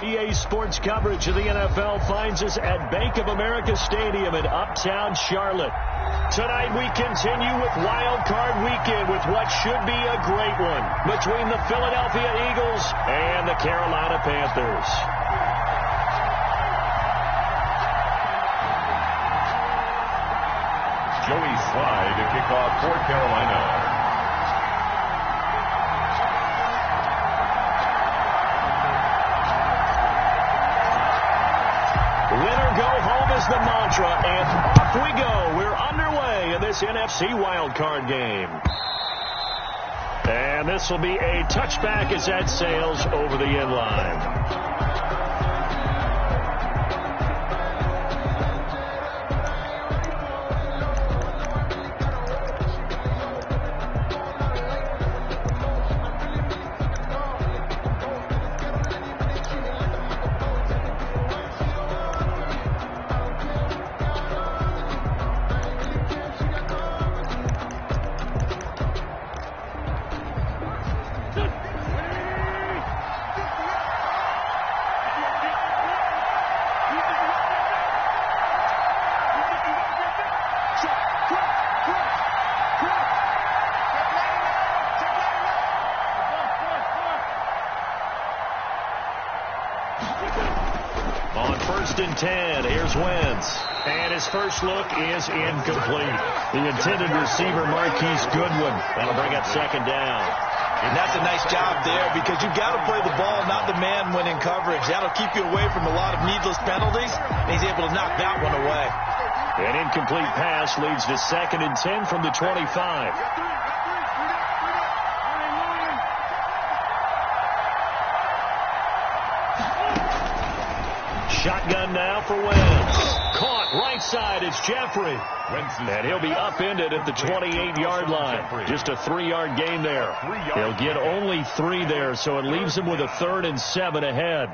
EA Sports coverage of the NFL finds us at Bank of America Stadium in Uptown Charlotte. Tonight we continue with Wild Card Weekend with what should be a great one between the Philadelphia Eagles and the Carolina Panthers. Joey Slye to kick off for Carolina. Winner go home is the mantra, and off we go. We're underway in this NFC wildcard game. And this will be a touchback as that sails over the end line. On 1st and 10, here's Wentz. And his first look is incomplete. The intended receiver, Marquise Goodwin. That'll bring up 2nd down. And that's a nice job there because you've got to play the ball, not the man when in coverage. That'll keep you away from a lot of needless penalties, and he's able to knock that one away. An incomplete pass leads to 2nd and 10 from the 25. Shotgun now for Wentz. Caught right side. It's Jeffrey. And he'll be upended at the 28-yard line. Just a 3-yard gain there. He'll get only 3 there, so it leaves him with a 3rd and 7 ahead.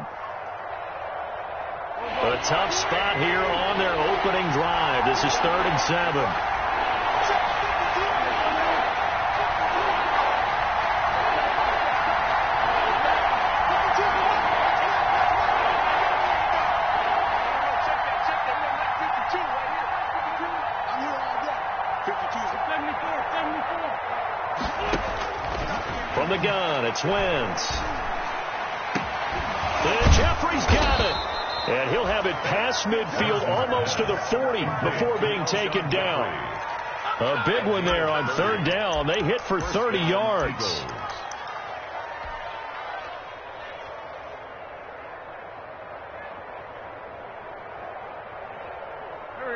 A tough spot here on their opening drive. This is 3rd and 7. From the gun, it's Wentz. And Jeffrey's got it. And he'll have it past midfield almost to the 40 before being taken down. A big one there on 3rd down. They hit for 30 yards.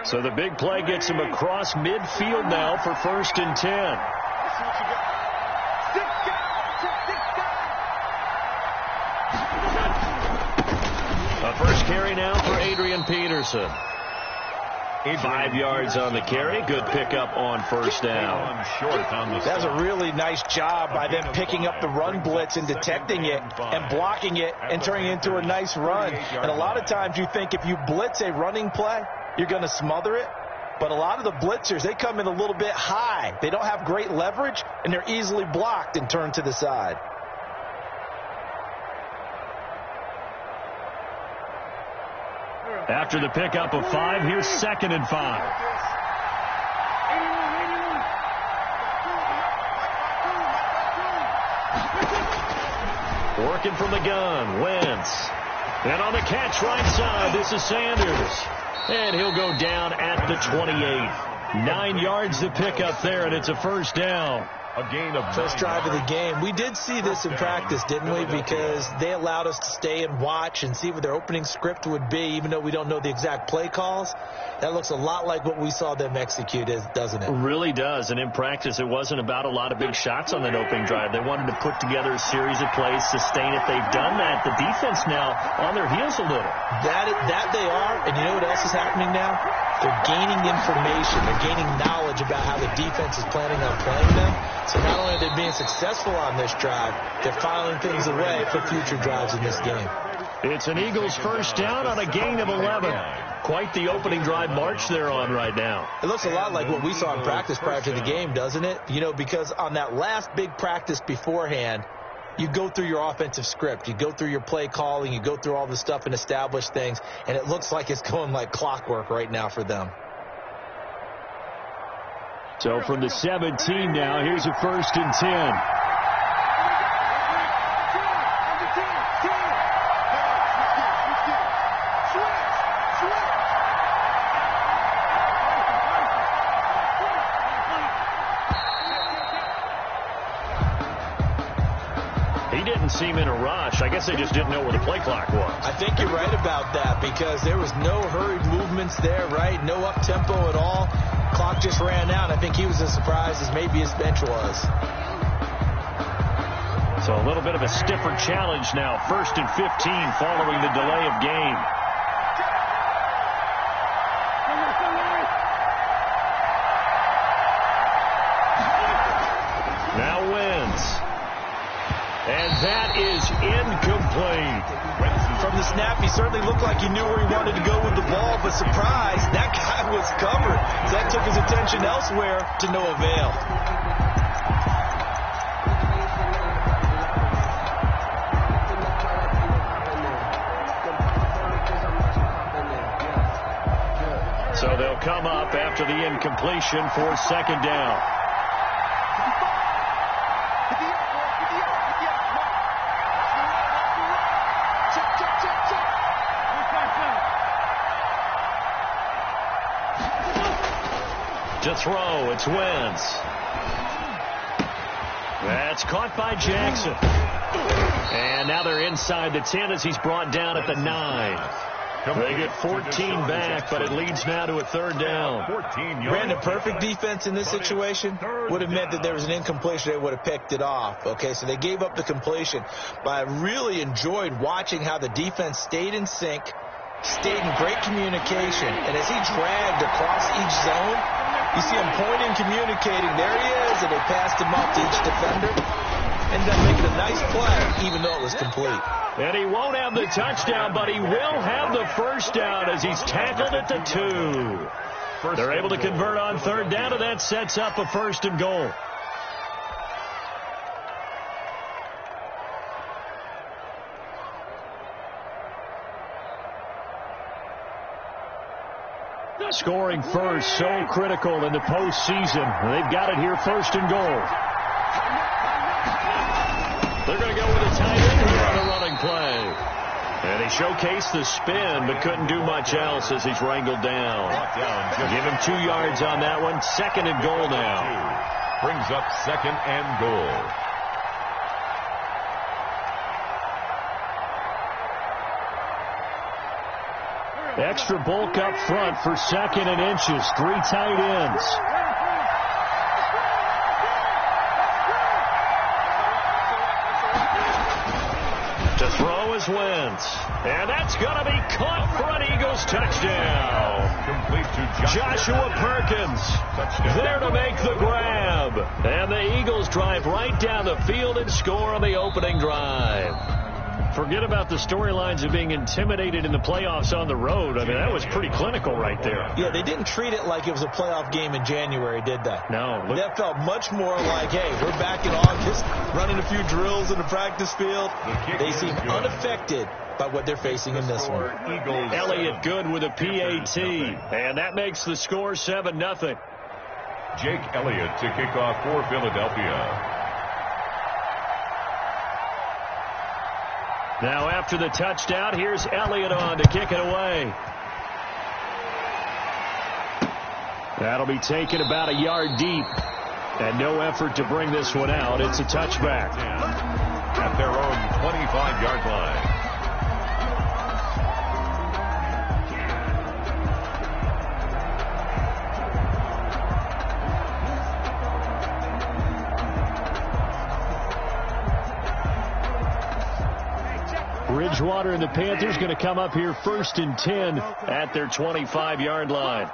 So the big play gets him across midfield now for 1st and 10. A first carry now for Adrian Peterson. 5 yards on the carry. Good pickup on 1st down. That's a really nice job by them picking up the run blitz and detecting it and blocking it and turning it into a nice run. And a lot of times you think if you blitz a running play, you're going to smother it. But a lot of the blitzers, they come in a little bit high. They don't have great leverage, and they're easily blocked and turned to the side. After the pickup of 5, here's 2nd and 5. Working from the gun, Wentz. And on the catch right side, this is Sanders. And he'll go down at the 28. 9 yards to pick up there, and it's a 1st down. A gain of first drive of the game. We did see this in practice, didn't we? Because they allowed us to stay and watch and see what their opening script would be, even though we don't know the exact play calls. That looks a lot like what we saw them execute, doesn't it? It really does. And in practice, it wasn't about a lot of big shots on that opening drive. They wanted to put together a series of plays, sustain it. They've done that. The defense now on their heels a little. That they are. And you know what else is happening now? They're gaining information. They're gaining knowledge about how the defense is planning on playing them. So not only are they being successful on this drive, they're filing things away for future drives in this game. It's an Eagles 1st down on a gain of 11. Quite the opening drive march they're on right now. It looks a lot like what we saw in practice prior to the game, doesn't it? You know, because on that last big practice beforehand, you go through your offensive script. You go through your play calling. You go through all the stuff and establish things. And it looks like it's going like clockwork right now for them. So from the 17 now, here's a 1st and 10. Seem in a rush. I guess they just didn't know where the play clock was. I think you're right about that because there was no hurried movements there, right? No up-tempo at all. Clock just ran out. I think he was as surprised as maybe his bench was. So a little bit of a stiffer challenge now. 1st and 15 following the delay of game. Now wins. And that is incomplete. From the snap, he certainly looked like he knew where he wanted to go with the ball, but surprise, that guy was covered. So that took his attention elsewhere to no avail. So they'll come up after the incompletion for 2nd down. To throw, it's Wentz. That's caught by Jackson. And now they're inside the 10 as he's brought down at the 9. They get 14 back, but it leads now to a 3rd down. Brandon, perfect defense in this situation would have meant that there was an incompletion. They would have picked it off. Okay, so they gave up the completion. But I really enjoyed watching how the defense stayed in sync, stayed in great communication, and as he dragged across each zone, you see him pointing, communicating. There he is, and they passed him up to each defender. Ended up making a nice play, even though it was complete. And he won't have the touchdown, but he will have the 1st down as he's tackled at the 2. They're able to convert on 3rd down, and that sets up a 1st and goal. Scoring first, so critical in the postseason. They've got it here, 1st and goal. They're going to go with a tight end here on a running play. And he showcased the spin, but couldn't do much else as he's wrangled down. Give him 2 yards on that one. 2nd and goal now. Brings up 2nd and goal. Extra bulk up front for 2nd and inches. 3 tight ends. To throw is Wentz. And that's going to be caught for an Eagles touchdown. Complete to Joshua Perkins. There to make the grab. And the Eagles drive right down the field and score on the opening drive. Forget about the storylines of being intimidated in the playoffs on the road. I mean, that was pretty clinical right there. Yeah, they didn't treat it like it was a playoff game in January, did they? No. That felt much more like, hey, we're back in August, running a few drills in the practice field. They seem unaffected by what they're facing in this one. Elliott good with a PAT, and that makes the score 7-0. Jake Elliott to kick off for Philadelphia. Now after the touchdown, here's Elliott on to kick it away. That'll be taken about a yard deep. And no effort to bring this one out. It's a touchback. At their own 25-yard line. Bridgewater and the Panthers going to come up here 1st and 10 at their 25-yard line.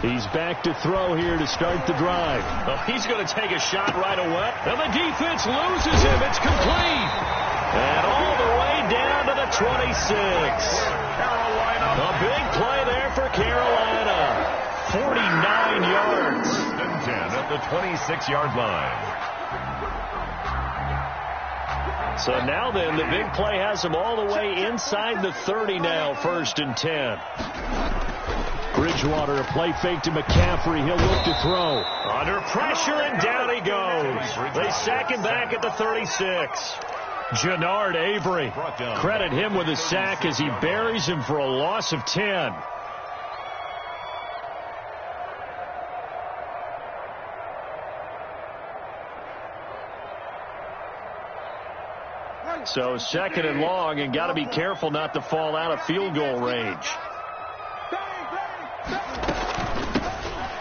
He's back to throw here to start the drive. Well, he's going to take a shot right away. And the defense loses him. It's complete. And all the way down to the 26. A big play there for Carolina. 49 yards. 1st and 10 at the 26-yard line. So now then, the big play has him all the way inside the 30 now, 1st and 10. Bridgewater, a play fake to McCaffrey. He'll look to throw. Under pressure, and down he goes. They sack him back at the 36. Jannard Avery. Credit him with a sack as he buries him for a loss of 10. So 2nd and long, and got to be careful not to fall out of field goal range.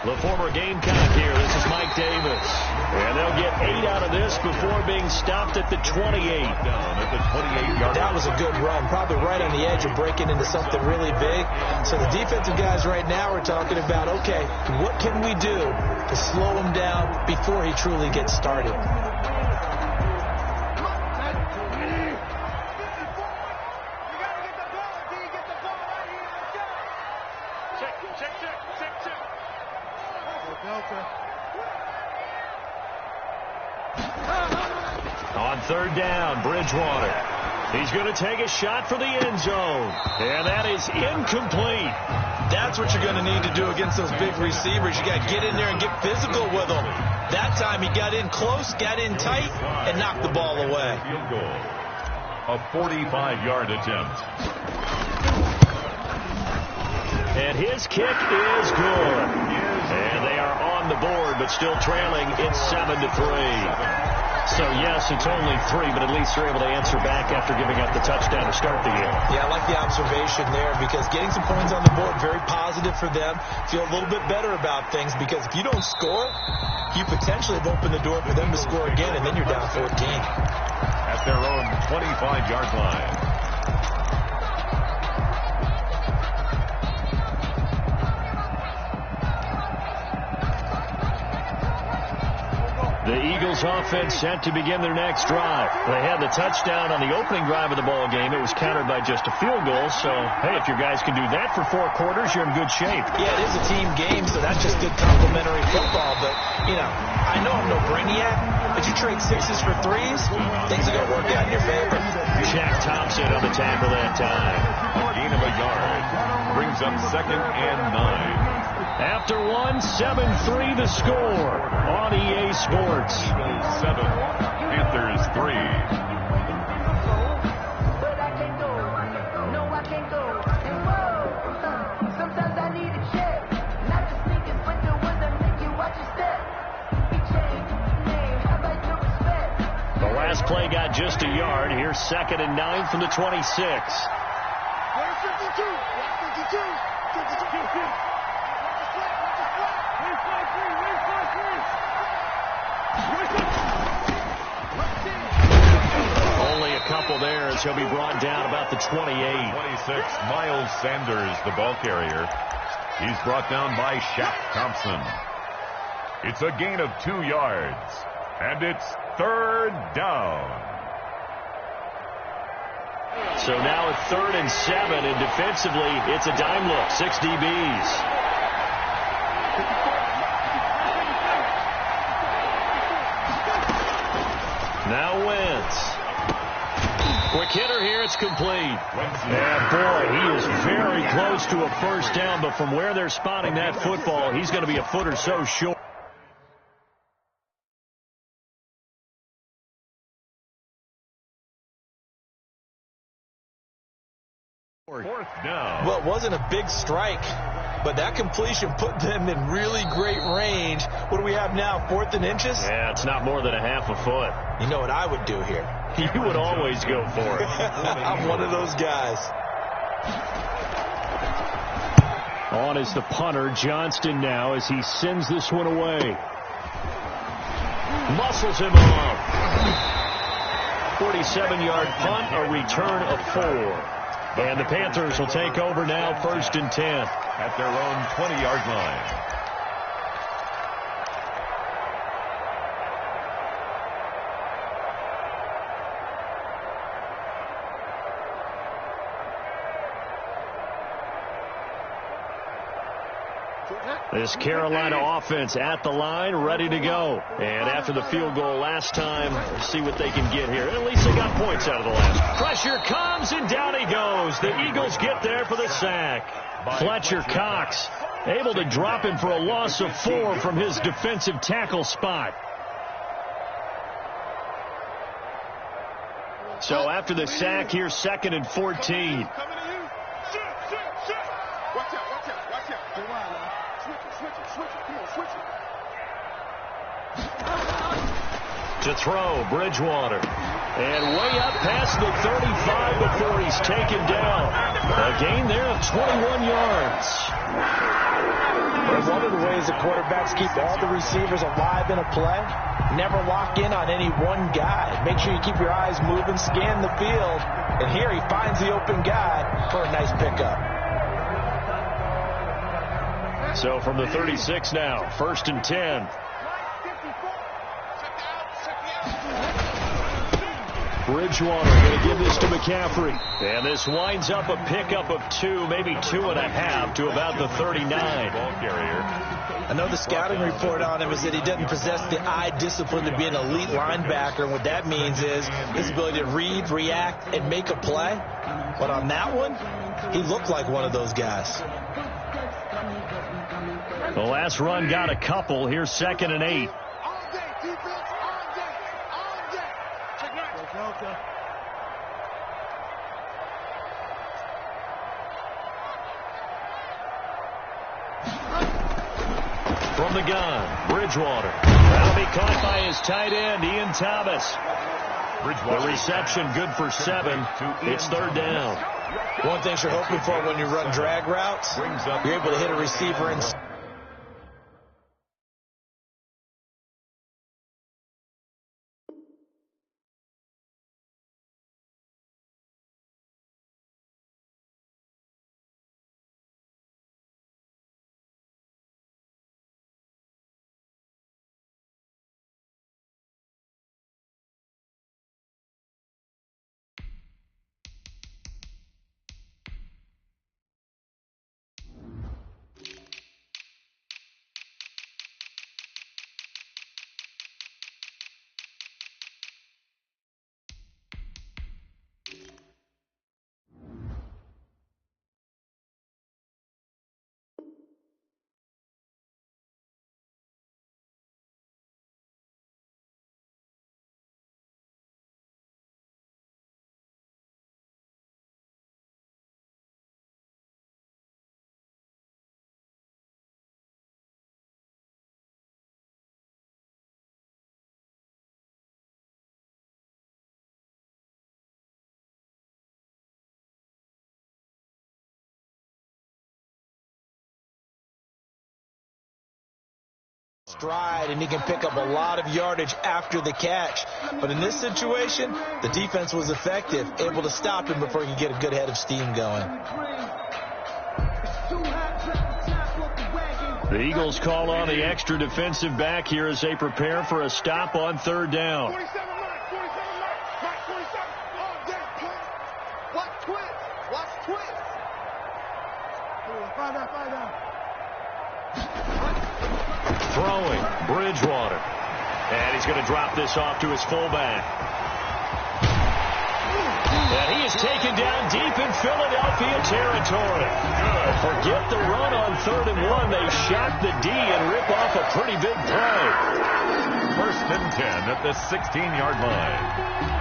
The former Gamecock here. This is Mike Davis. And they'll get 8 out of this before being stopped at the 28. That was a good run. Probably right on the edge of breaking into something really big. So the defensive guys right now are talking about, okay, what can we do to slow him down before he truly gets started? On 3rd down, Bridgewater. He's going to take a shot for the end zone. And that is incomplete. That's what you're going to need to do against those big receivers. You got to get in there and get physical with them. That time he got in close, got in tight, and knocked the ball away. Field goal. A 45-yard attempt. And his kick is good. And they are on the board, but still trailing. It's 7-3. So, yes, it's only 3, but at least they're able to answer back after giving up the touchdown to start the game. Yeah, I like the observation there because getting some points on the board, very positive for them. Feel a little bit better about things because if you don't score, you potentially have opened the door for them to score again, and then you're down 14. At their own 25-yard line. The Eagles offense set to begin their next drive. They had the touchdown on the opening drive of the ball game. It was countered by just a field goal. So, hey, if your guys can do that for 4 quarters, you're in good shape. Yeah, it is a team game, so that's just good complimentary football. But, you know, I know I'm no brainiac, but you trade 6s for 3s, things are going to work out in your favor. Shaq Thompson on the tackle that time. A gain of a yard. Brings up 2nd and 9. After 1, 7-3 the score on EA Sports. 7, Panthers 3. The last play got just a yard. Here's 2nd and 9 from the 26. Only a couple there as he'll be brought down about the 28. 26, Miles Sanders, the ball carrier. He's brought down by Shaq Thompson. It's a gain of 2 yards. And it's 3rd down. So now it's 3rd and 7, and defensively, it's a dime look. 6 DBs. Now Wentz. Quick hitter here, it's complete. Yeah, boy, he is very close to a 1st down, but from where they're spotting that football, he's going to be a foot or so short. Well, it wasn't a big strike, but that completion put them in really great range. What do we have now, 4th and inches? Yeah, it's not more than a half a foot. You know what I would do here? You would always go for it. I'm one of those guys. On is the punter, Johnston now, as he sends this one away. Muscles him off. 47-yard punt, a return of 4. And the Panthers will take over now, 1st and 10. At their own 20-yard line. This Carolina offense at the line, ready to go. And after the field goal last time, let's see what they can get here. At least they got points out of the last. Pressure comes, and down he goes. The Eagles get there for the sack. Fletcher Cox able to drop him for a loss of 4 from his defensive tackle spot. So after the sack, here's 2nd and 14. To throw, Bridgewater. And way up past the 35 before he's taken down. A gain there of 21 yards. One of the ways the quarterbacks keep all the receivers alive in a play, never lock in on any one guy. Make sure you keep your eyes moving, scan the field. And here he finds the open guy for a nice pickup. So from the 36 now, 1st and 10. Bridgewater going to give this to McCaffrey. And this winds up a pickup of 2, maybe 2.5 to about the 39. Ball carrier. I know the scouting report on him is that he doesn't possess the eye discipline to be an elite linebacker. And what that means is his ability to read, react, and make a play. But on that one, he looked like one of those guys. The last run got a couple. Here's 2nd and 8. From the gun, Bridgewater. That'll be caught by his tight end, Ian Thomas. The reception good for 7. It's 3rd down. One thing you're hoping for when you run drag routes, you're able to hit a receiver in. Stride, and he can pick up a lot of yardage after the catch. But in this situation, the defense was effective, able to stop him before he could get a good head of steam going. The Eagles call on the extra defensive back here as they prepare for a stop on 3rd down. Throwing, Bridgewater. And he's going to drop this off to his fullback. And he is taken down deep in Philadelphia territory. Forget the run on 3rd and 1. They shock the D and rip off a pretty big play. 1st and 10 at the 16-yard line.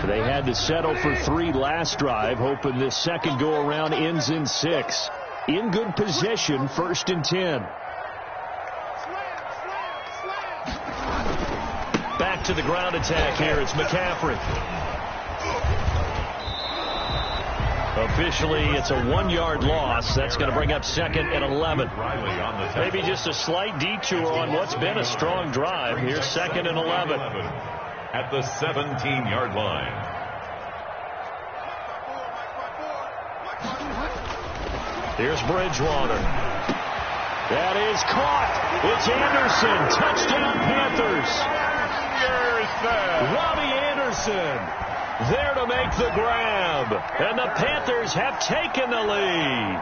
They had to settle for 3 last drive, hoping this second go-around ends in 6. In good position, 1st and 10. Back to the ground attack here. It's McCaffrey. Officially, it's a 1-yard loss. That's going to bring up 2nd and 11. Maybe just a slight detour on what's been a strong drive. Here's 2nd and 11. At the 17-yard line. Here's Bridgewater. That is caught. It's Anderson. Touchdown, Panthers. Robbie Anderson there to make the grab. And the Panthers have taken the lead.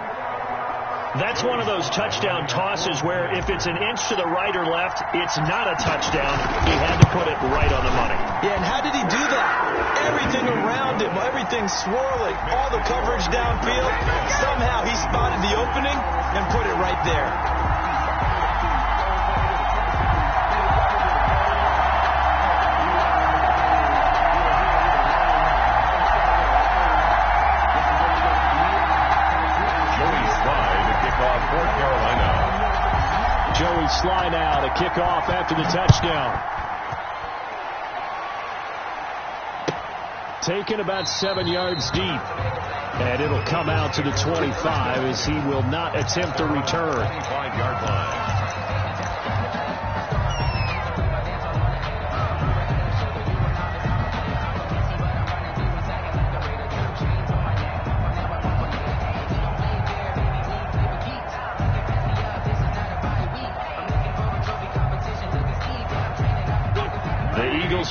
That's one of those touchdown tosses where if it's an inch to the right or left, it's not a touchdown. He had to put it right on the money. Yeah, and how did he do that? Everything around him, everything swirling, all the coverage downfield. Somehow he spotted the opening and put it right there. Joey Slye now to kick off after the touchdown. Taken about 7 yards deep. And it'll come out to the 25 as he will not attempt a return. 25-yard line.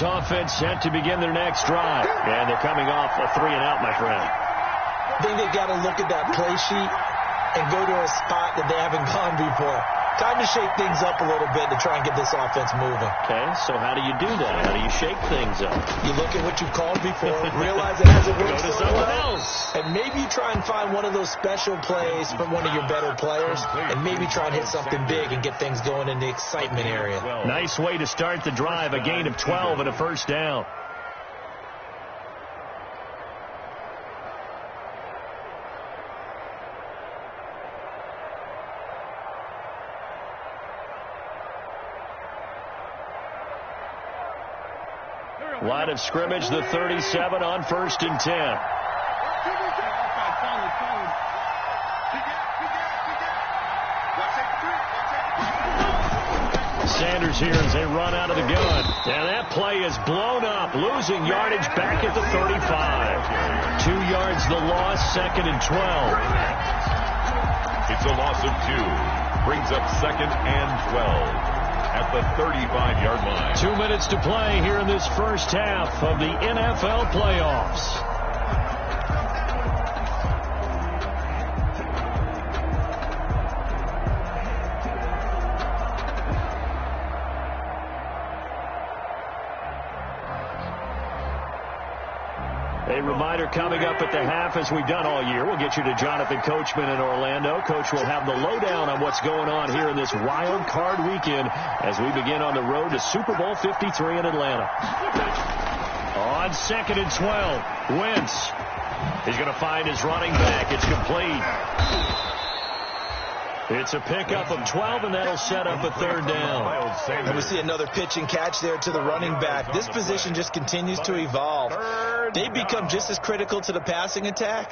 Offense set to begin their next drive. And they're coming off a 3-and-out, my friend. I think they've got to look at that play sheet and go to a spot that they haven't gone before. Time to shake things up a little bit to try and get this offense moving. Okay, so how do you do that? How do you shake things up? You look at what you've called before, realize it hasn't worked Go to so someone well, else. and maybe you try and find one of those special plays from one of your better players, and maybe try and hit something big and get things going in the excitement area. Nice way to start the drive, a gain of 12 and a first down. Line of scrimmage, the 37 on 1st and 10. Sanders here as they run out of the gun. And that play is blown up, losing yardage back at the 35. 2 yards the loss, 2nd and 12. It's a loss of 2. Brings up 2nd and 12. At the 35-yard line. 2 minutes to play here in this first half of the NFL playoffs. A reminder coming up at the half, as we've done all year. We'll get you to Jonathan Coachman in Orlando. Coach will have the lowdown on what's going on here in this wild card weekend as we begin on the road to Super Bowl 53 in Atlanta. On 2nd and 12, Wentz. He's going to find his running back. It's complete. It's a pickup of 12, and that'll set up a 3rd down. And we see another pitch and catch there to the running back. This position just continues to evolve. They become just as critical to the passing attack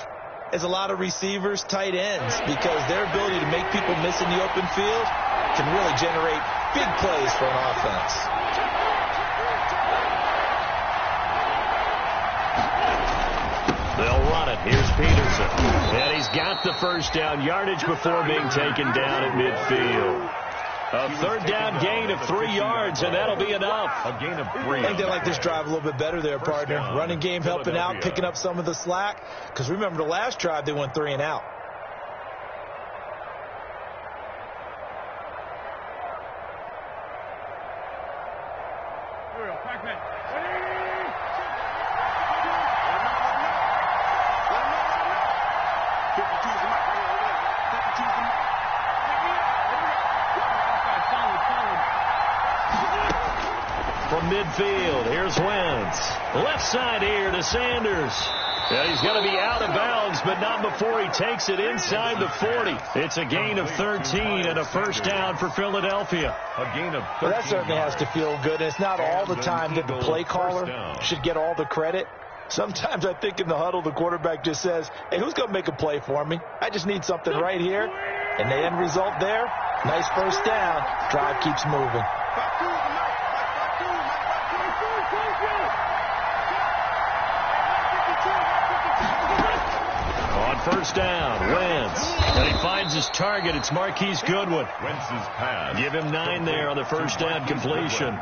as a lot of receivers, tight ends, because their ability to make people miss in the open field can really generate big plays for an offense. They'll run it. Here's Peterson. And he's got the first down, yardage before being taken down at midfield. A 3rd down gain of 3 yards, and that'll be enough. A gain of 3. I think they like this drive a little bit better there, partner. Running game helping out, picking up some of the slack. Because remember, the last drive, they went 3-and-out. From midfield, here's Wentz. Left side here to Sanders. Yeah, he's going to be out of bounds, but not before he takes it inside the 40. It's a gain of 13 and a first down for Philadelphia. A gain of 13. Well, that certainly has to feel good. And it's not all the time that the play caller should get all the credit. Sometimes I think in the huddle, the quarterback just says, hey, who's going to make a play for me? I just need something right here. And the end result there, nice first down. Drive keeps moving. On first down. Wentz. And he finds his target. It's Marquise Goodwin. Wentz's pass. Give him 9 there on the first down completion.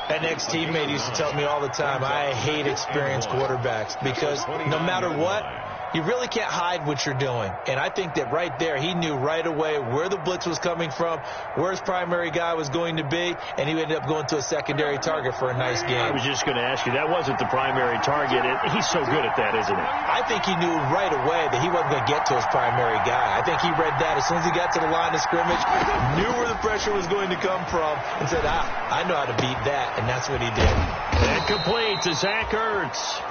An ex-teammate used to tell me all the time, I hate experienced quarterbacks because no matter what, you really can't hide what you're doing. And I think that right there, he knew right away where the blitz was coming from, where his primary guy was going to be, and he ended up going to a secondary target for a nice game. I was just going to ask you, that wasn't the primary target. He's so good at that, isn't he? I think he knew right away that he wasn't going to get to his primary guy. I think he read that as soon as he got to the line of scrimmage, knew where the pressure was going to come from, and said, I know how to beat that, and that's what he did. And complete to Zach Ertz.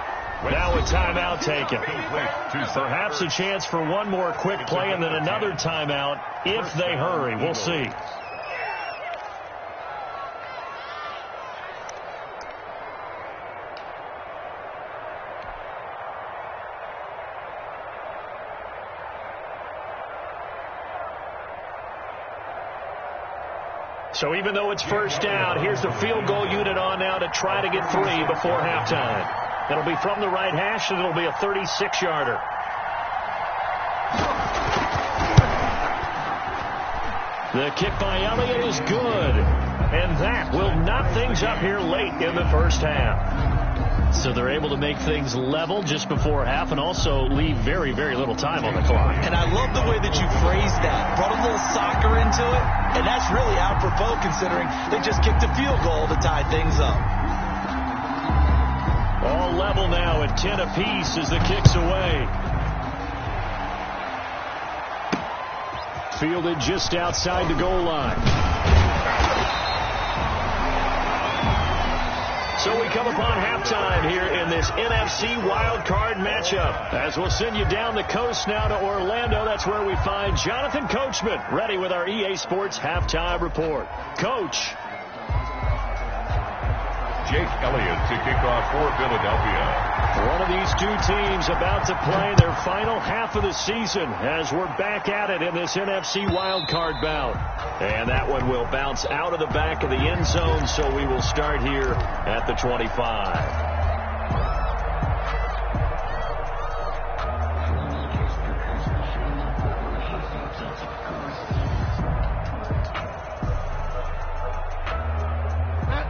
Now a timeout taken. Perhaps a chance for one more quick play and then another timeout if they hurry. We'll see. So even though it's first down, here's the field goal unit on now to try to get 3 before halftime. It'll be from the right hash, and it'll be a 36-yarder. The kick by Elliott is good. And that will knock things up here late in the first half. So they're able to make things level just before half and also leave very, very little time on the clock. And I love the way that you phrased that. Brought a little soccer into it. And that's really apropos considering they just kicked a field goal to tie things up. All level now at 10 apiece as the kick's away. Fielded just outside the goal line. So we come upon halftime here in this NFC wildcard matchup. As we'll send you down the coast now to Orlando. That's where we find Jonathan Coachman ready with our EA Sports halftime report. Coach. Jake Elliott to kick off for Philadelphia. One of these two teams about to play their final half of the season as we're back at it in this NFC wildcard bout. And that one will bounce out of the back of the end zone, so we will start here at the 25.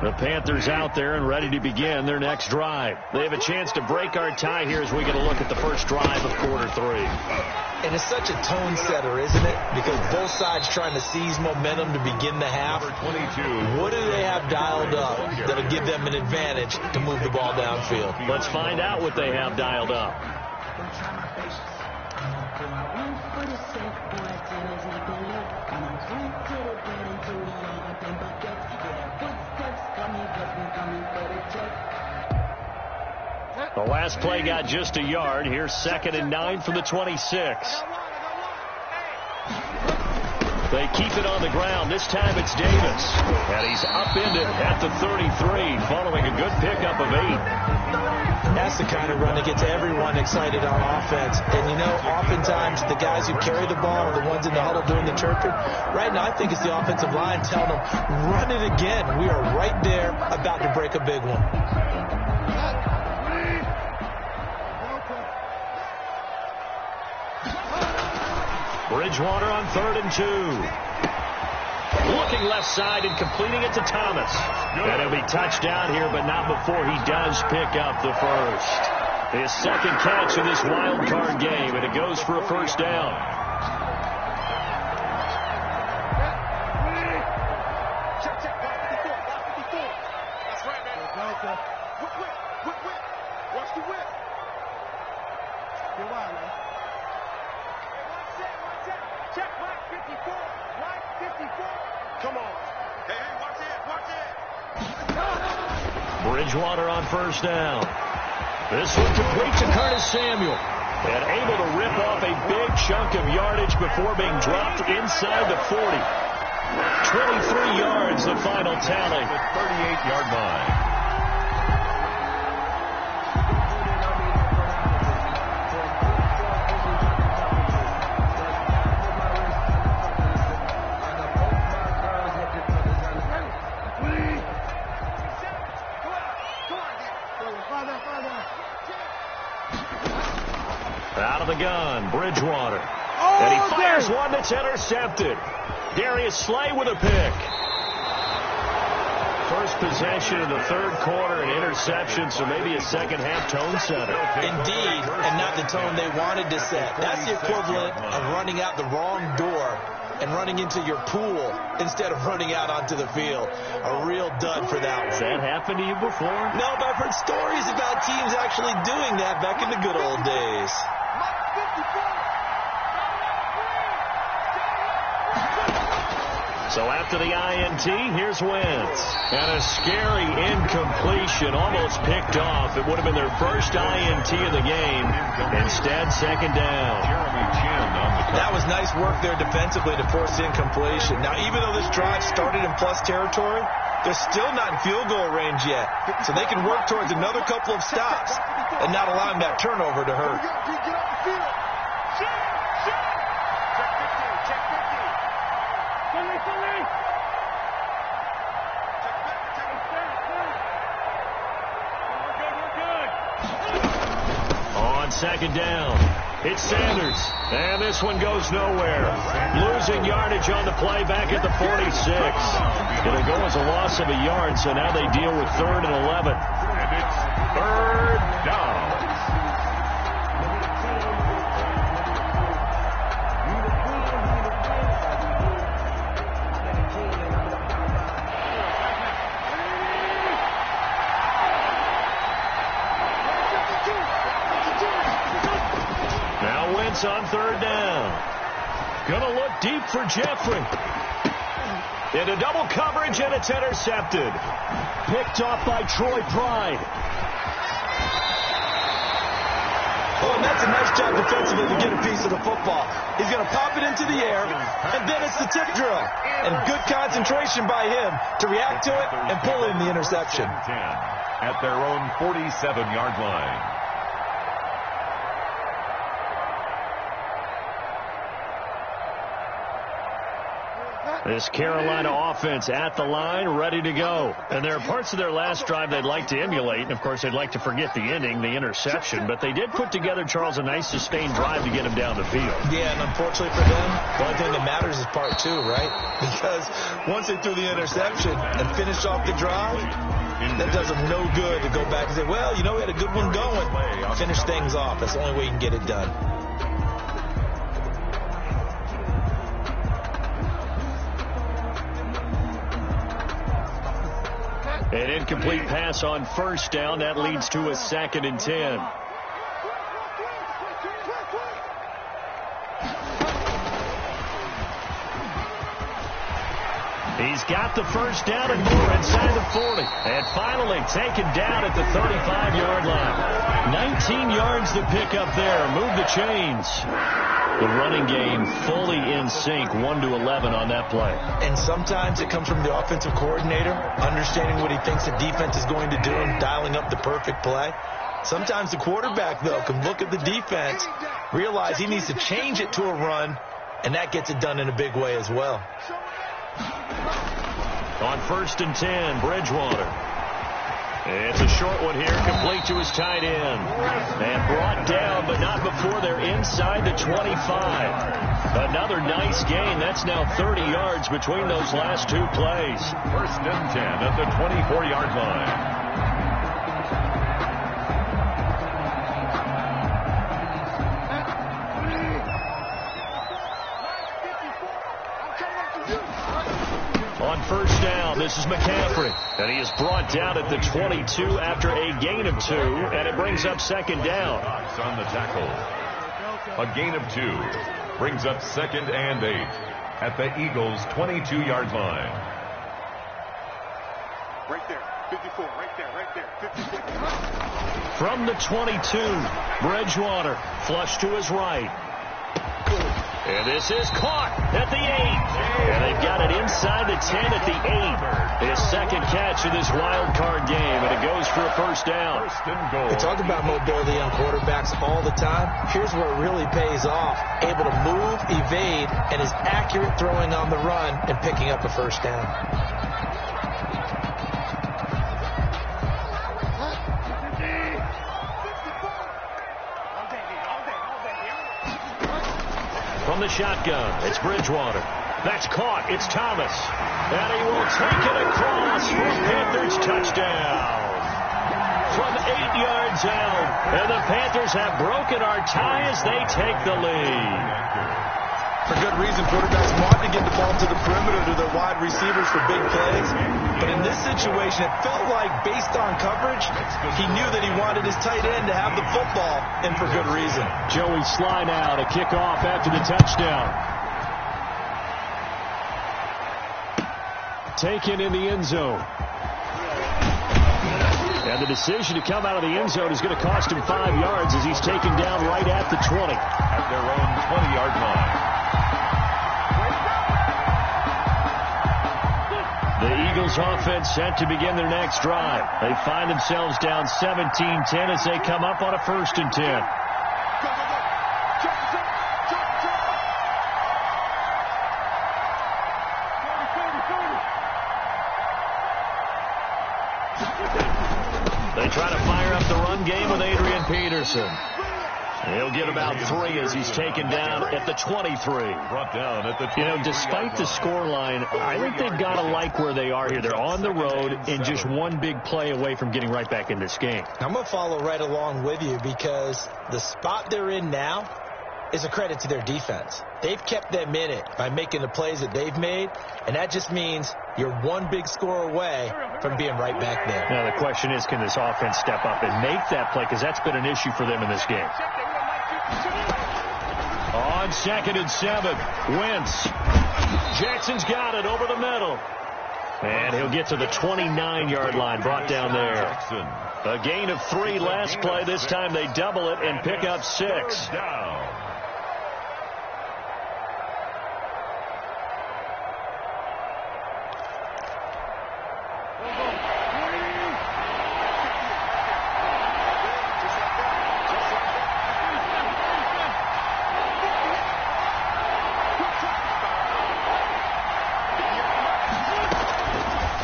The Panthers out there and ready to begin their next drive. They have a chance to break our tie here as we get a look at the first drive of quarter 3. And it's such a tone setter, isn't it? Because both sides trying to seize momentum to begin the half. 22. What do they have dialed up that'll give them an advantage to move the ball downfield? Let's find out what they have dialed up. The last play got just a yard. Here's 2nd and 9 from the 26. They keep it on the ground. This time it's Davis. And he's upended at the 33 following a good pickup of 8. That's the kind of run that gets everyone excited on offense. And, you know, oftentimes the guys who carry the ball are the ones in the huddle doing the chirping. Right now, I think it's the offensive line telling them, run it again. We are right there about to break a big one. Bridgewater on 3rd and 2. Looking left side and completing it to Thomas. And he'll be touchdown here, but not before he does pick up the first. His second catch of this wild card game, and it goes for a first down. Bridgewater on first down. This one complete to Curtis Samuel. And able to rip off a big chunk of yardage before being dropped inside the 40. 23 yards, the final tally. The 38-yard line. Out of the gun, Bridgewater. And he fires one that's intercepted. Darius Slay with a pick. First possession of the third quarter, an interception, so maybe a second-half tone setter. Indeed, and not the tone they wanted to set. That's the equivalent of running out the wrong door and running into your pool instead of running out onto the field. A real dud for that one. Has that happened to you before? No, but I've heard stories about teams actually doing that back in the good old days. So after the INT, here's Wentz. And a scary incompletion, almost picked off. It would have been their first INT of the game. Instead, second down. That was nice work there defensively to force incompletion. Now, even though this drive started in plus territory, they're still not in field goal range yet. So they can work towards another couple of stops and not allowing that turnover to hurt. On second down, it's Sanders, and this one goes nowhere. Losing yardage on the play back at the 46. It'll go as a loss of a yard, so now they deal with 3rd and 11. And it's 3rd down. On 3rd down. Gonna look deep for Jeffrey. Into double coverage, and it's intercepted. Picked off by Troy Pride. Oh, and that's a nice job defensively to get a piece of the football. He's going to pop it into the air, and then it's the tip drill. And good concentration by him to react to it and pull in the interception. At their own 47-yard line. This Carolina offense at the line, ready to go. And there are parts of their last drive they'd like to emulate. And, of course, they'd like to forget the ending, the interception. But they did put together, Charles, a nice sustained drive to get him down the field. Yeah, and unfortunately for them, the only thing that matters is part 2, right? Because once they threw the interception and finished off the drive, that does them no good to go back and say, well, you know, we had a good one going. Finish things off. That's the only way you can get it done. An incomplete pass on 1st down. That leads to a 2nd and 10. He's got the 1st down and more inside the 40. And finally taken down at the 35-yard line. 19 yards to pick up there. Move the chains. The running game fully in sync, 1-11 on that play. And sometimes it comes from the offensive coordinator, understanding what he thinks the defense is going to do and dialing up the perfect play. Sometimes the quarterback, though, can look at the defense, realize he needs to change it to a run, and that gets it done in a big way as well. On 1st and 10, Bridgewater. It's a short one here, complete to his tight end. And brought down, but not before they're inside the 25. Another nice gain. That's now 30 yards between those last 2 plays. 1st and 10 at the 24-yard line. On 1st down, this is McCaffrey. And he is brought down at the 22 after a gain of 2. And it brings up 2nd down. On the tackle. A gain of 2. Brings up 2nd and 8 at the Eagles' 22-yard line. Right there. 54. Right there. 54. From the 22, Bridgewater flush to his right. And this is caught at the 8. And they've got it inside the 10 at the 8. His 2nd catch of this wild card game, and it goes for a 1st down. We talk about mobility on quarterbacks all the time. Here's where it really pays off. Able to move, evade, and is accurate throwing on the run and picking up a 1st down. From the shotgun, it's Bridgewater. That's caught. It's Thomas. And he will take it across for a Panthers touchdown. From 8 yards out. And the Panthers have broken our tie as they take the lead. For good reason, quarterbacks want to get the ball to the perimeter to their wide receivers for big plays. But in this situation, it felt like, based on coverage, he knew that he wanted his tight end to have the football, and for good reason. Joey Sly now to kick off after the touchdown. Taken in the end zone. And the decision to come out of the end zone is going to cost him 5 yards as he's taken down right at the 20. At their own 20-yard line. The Eagles offense set to begin their next drive. They find themselves down 17-10 as they come up on a 1st and 10. They try to fire up the run game with Adrian Peterson. He'll get about 3 as he's taken down at the 23. Brought down at the 23. You know, despite the scoreline, I think they've got to like where they are here. They're on the road and just one big play away from getting right back in this game. I'm going to follow right along with you because the spot they're in now is a credit to their defense. They've kept them in it by making the plays that they've made, and that just means you're one big score away from being right back there. Now, the question is, can this offense step up and make that play? Because that's been an issue for them in this game. On 2nd and 7, Wentz. Jackson's got it over the middle. And he'll get to the 29-yard line, brought down there. A gain of 3 last play. This time they double it and pick up 6.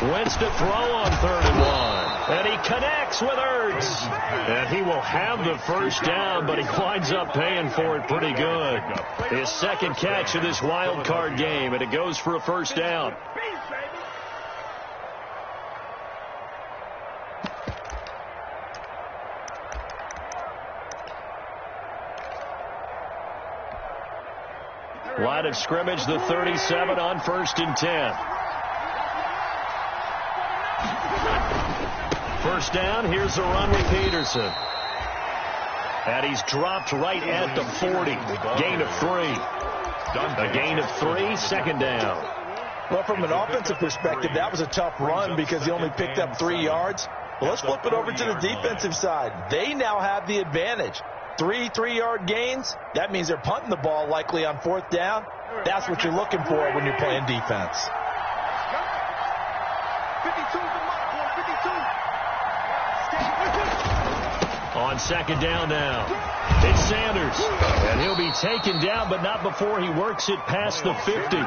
Wentz to throw on 3rd and 1. And he connects with Ertz. And he will have the first down, but he winds up paying for it pretty good. His 2nd catch of this wild card game, and it goes for a first down. Line of scrimmage, the 37 on 1st and 10. First down, here's the run with Peterson. And he's dropped right at the 40. Gain of 3. A gain of 3, 2nd down. Well, from an offensive perspective, that was a tough run because he only picked up 3 yards. Well, let's flip it over to the defensive side. They now have the advantage. 3 3-yard gains. That means they're punting the ball likely on 4th down. That's what you're looking for when you're playing defense. 52 On 2nd down now. It's Sanders. And he'll be taken down, but not before he works it past the 50.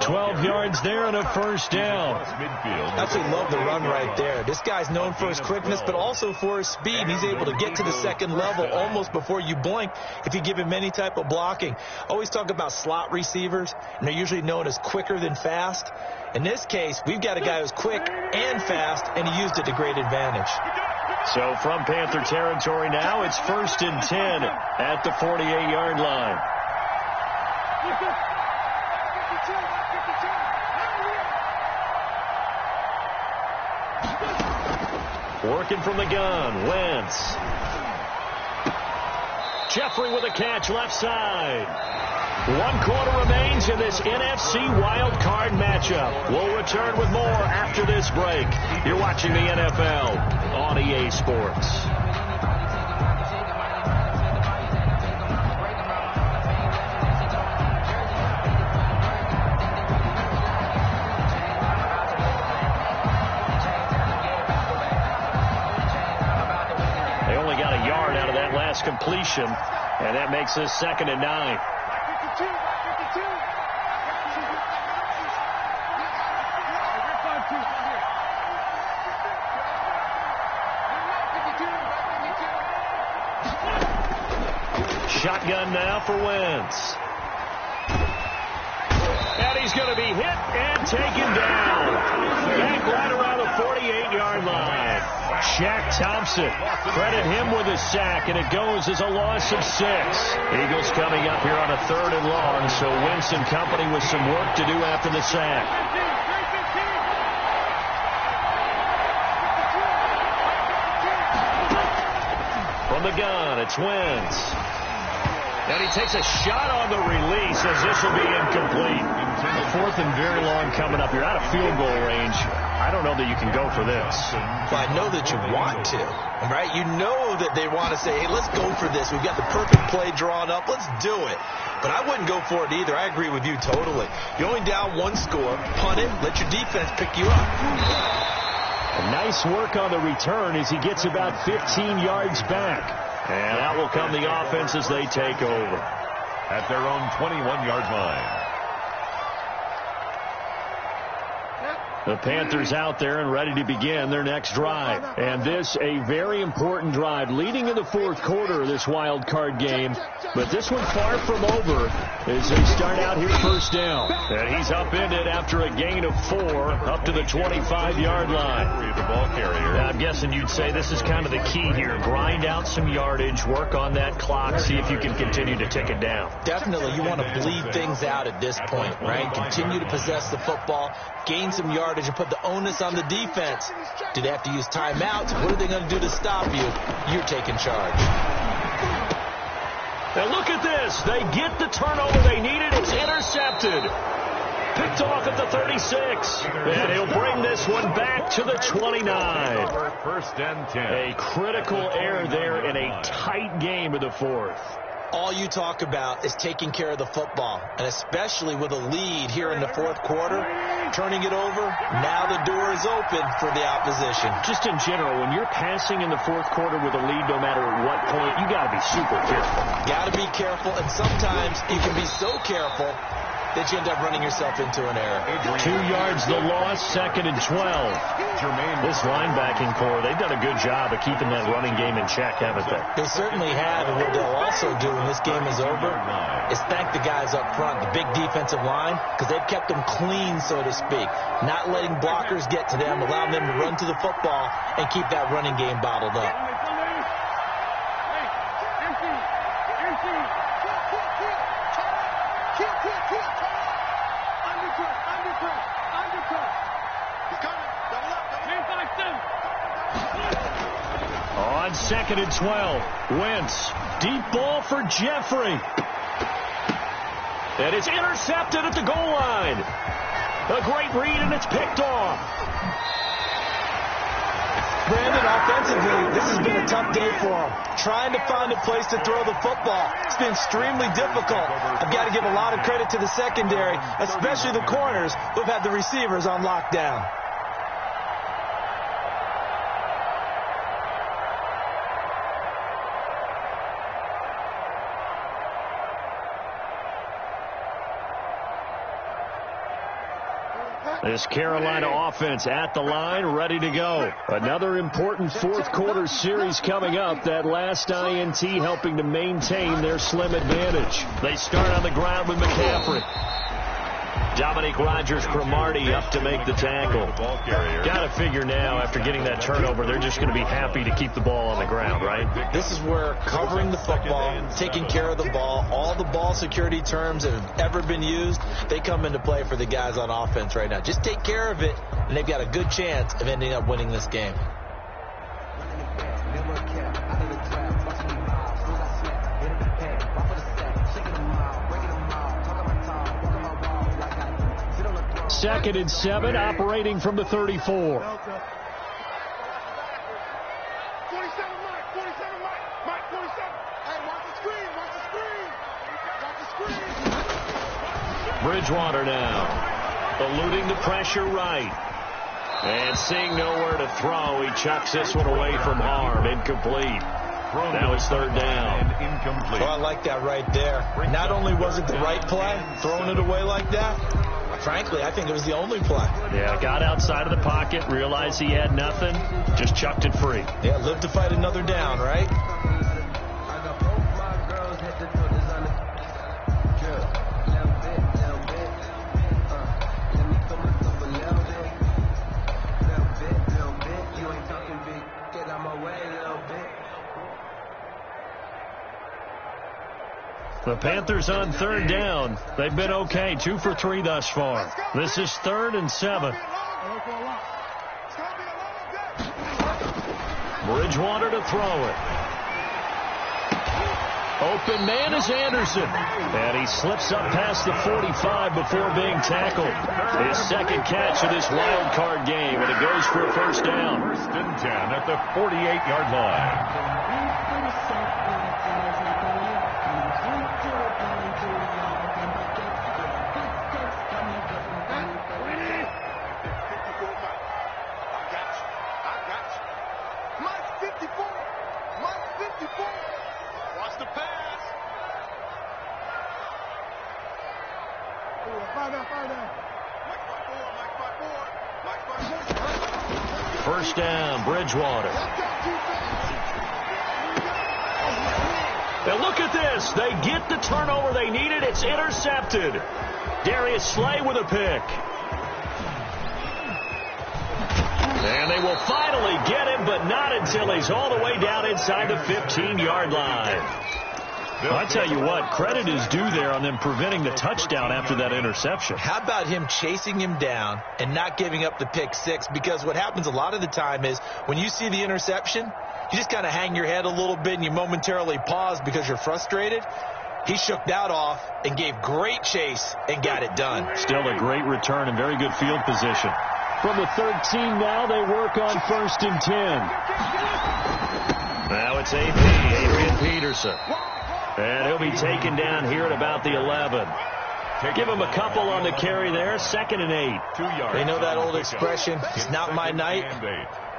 12 yards there and a first down. I absolutely love the run right there. This guy's known for his quickness, but also for his speed. He's able to get to the 2nd level almost before you blink if you give him any type of blocking. Always talk about slot receivers, and they're usually known as quicker than fast. In this case, we've got a guy who's quick and fast, and he used it to great advantage. So from Panther territory now, it's 1st and 10 at the 48-yard line. Working from the gun, Wentz. Jeffrey with a catch left side. 1 quarter remains in this NFC wild card matchup. We'll return with more after this break. You're watching the NFL on EA Sports. They only got a yard out of that last completion, and that makes this 2nd and 9. Shotgun now for Wentz. He's going to be hit and taken down. Back right around the 48-yard line. Shaq Thompson, credit him with a sack, and it goes as a loss of 6. Eagles coming up here on a 3rd and long, so Wentz and company with some work to do after the sack. From the gun, it's Wentz. And he takes a shot on the release as this will be incomplete. 4th and very long coming up. You're out of field goal range. I don't know that you can go for this. Well, I know that you want to, right? You know that they want to say, hey, let's go for this. We've got the perfect play drawn up. Let's do it. But I wouldn't go for it either. I agree with you totally. You're only down 1 score. Punt it. Let your defense pick you up. Nice work on the return as he gets about 15 yards back. And out will come the offense as they take over. At their own 21-yard line. The Panthers out there and ready to begin their next drive. And this, a very important drive leading in the 4th quarter of this wild card game. But this one far from over as they start out here first down. And he's upended after a gain of 4 up to the 25-yard line. The ball carrier. Now, I'm guessing you'd say this is kind of the key here. Grind out some yardage, work on that clock, see if you can continue to tick it down. Definitely, you want to bleed things out at this point, right? Continue to possess the football, gain some yardage, and put the onus on the defense. Do they have to use timeouts? What are they going to do to stop you? You're taking charge. Now look at this. They get the turnover they needed. It's intercepted. Picked off at the 36. And he'll bring this one back to the 29. 1st and 10. A critical error there in a tight game of the 4th. All you talk about is taking care of the football, and especially with a lead here in the 4th quarter, turning it over, now the door is open for the opposition. Just in general, when you're passing in the 4th quarter with a lead, no matter at what point, you got to be super careful. Got to be careful, and sometimes you can be so careful that you end up running yourself into an error. 2 yards the loss, 2nd and 12. This linebacking core, they've done a good job of keeping that running game in check, haven't they? They certainly have, and what they'll also do when this game is over is thank the guys up front, the big defensive line, because they've kept them clean, so to speak. Not letting blockers get to them, allowing them to run to the football and keep that running game bottled up. On 2nd and 12, Wentz, deep ball for Jeffrey. And it's intercepted at the goal line. A great read, and it's picked off. Brandon, offensively, this has been a tough day for him. Trying to find a place to throw the football. It's been extremely difficult. I've got to give a lot of credit to the secondary, especially the corners who've had the receivers on lockdown. This Carolina offense at the line, ready to go. Another important 4th quarter series coming up. That last INT helping to maintain their slim advantage. They start on the ground with McCaffrey. Dominique Rodgers-Cromartie up to make the tackle. Got to figure now, after getting that turnover, they're just going to be happy to keep the ball on the ground, right? This is where covering the football, taking care of the ball, all the ball security terms that have ever been used, they come into play for the guys on offense right now. Just take care of it, and they've got a good chance of ending up winning this game. Second and 7, operating from the 34. 47, Mike. 47, Mike. 47. Hey, watch the screen. Watch the screen. Bridgewater now, eluding the pressure right. And seeing nowhere to throw, he chucks this one away from harm. Incomplete. Now it's 3rd down. Incomplete. Well, I like that right there. Not only was it the right play, throwing it away like that, frankly, I think it was the only play. Yeah, got outside of the pocket, realized he had nothing, just chucked it free. Yeah, live to fight another down, right? The Panthers on third down. They've been okay, 2 for 3 thus far. This is 3rd and 7. Bridgewater to throw it. Open man is Anderson. And he slips up past the 45 before being tackled. His second catch of this wild card game, and it goes for a first down. 1st and 10 at the 48-yard line. First down, Bridgewater. Now look at this. They get the turnover they needed. It's intercepted. Darius Slay with a pick. And they will finally get him, but not until he's all the way down inside the 15-yard line. Well, I tell you what, credit is due there on them preventing the touchdown after that interception. How about him chasing him down and not giving up the pick six? Because what happens a lot of the time is when you see the interception, you just kind of hang your head a little bit and you momentarily pause because you're frustrated. He shook that off and gave great chase and got it done. Still a great return and very good field position. From the 13 now, they work on 1st and 10. Now it's Adrian Peterson. And he'll be taken down here at about the 11. Give him a couple on the carry there. 2nd and 8. 2 yards. They know that old expression, it's not my night.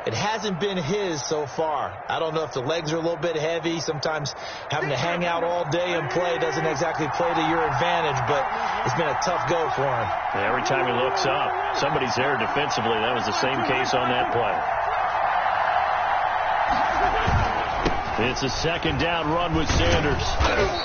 It hasn't been his so far. I don't know if the legs are a little bit heavy. Sometimes having to hang out all day and play doesn't exactly play to your advantage, but it's been a tough go for him. Every time he looks up, somebody's there defensively. That was the same case on that play. It's a 2nd down run with Sanders.